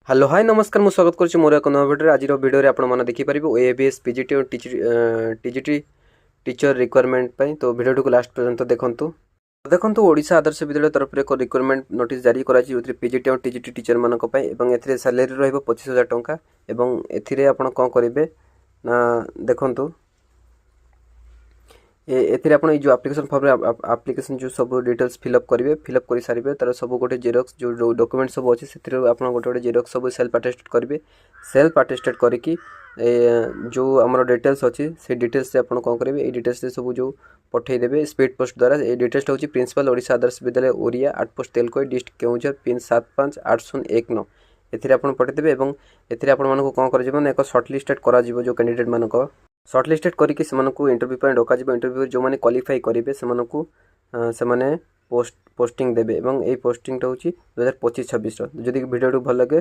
hello hi नमस्कार मु स्वागत करुच्ची मोर एक नवा भिडियो आज भिडियो आप देखिपारे ओएबीएस पीजीटी और टीजीटी टीचर रिक्वायरमेंट तो वीडियो को लास्ट पर्यंत देखंतु ओडिशा आदर्श विद्यालय तरफ एक रिक्वायरमेंट नोटिस जारी करा पीजीटी और टीजीटी टीचर मानक एथिरे सैलरी रहिबो 25,000 टंका एवं एथिरे आपण कोन करिवे ना देखंतु एथिरे आपण जो एप्लिकेशन फॉर्म एप्लिकेशन जो सब डिटेल्स फिलअप करेंगे फिलअप कर सारे तार सब गोटे जेरक्स जो डॉक्यूमेंट सब अच्छे से आप गोटे गोटे जेरक्स सब सेल्फ अटेस्टेड करेंगे सेल्फ अटेस्टेड करके जो आम डिटेल्स अच्छी से डिटेल्स से आप कौन करेंगे ये डिटेल्स सब जो पठेदेवे स्पीड पोस्ट द्वारा ये डिटेल्स हूँ प्रिंसिपल ओडिशा आदर्श विद्यालय ओरिया 8 पोस्ट तेलकोई डिस्ट्रिक्ट केउझर पिन 758019 एथिरे आप पठेदेवे और एथिरे आपण मानक कौन कर एक सर्टलिस्टेड करा जो कैंडिडेट मानक सर्टलिस्टेड करके इंटरव्यू पर डक इंटरव्यू जो मैंने क्वालिफाई करेंगे से पोस्टिंग देवे और ये पोस्टिंग हूँ 2025-26 जदि वीडियो भल लगे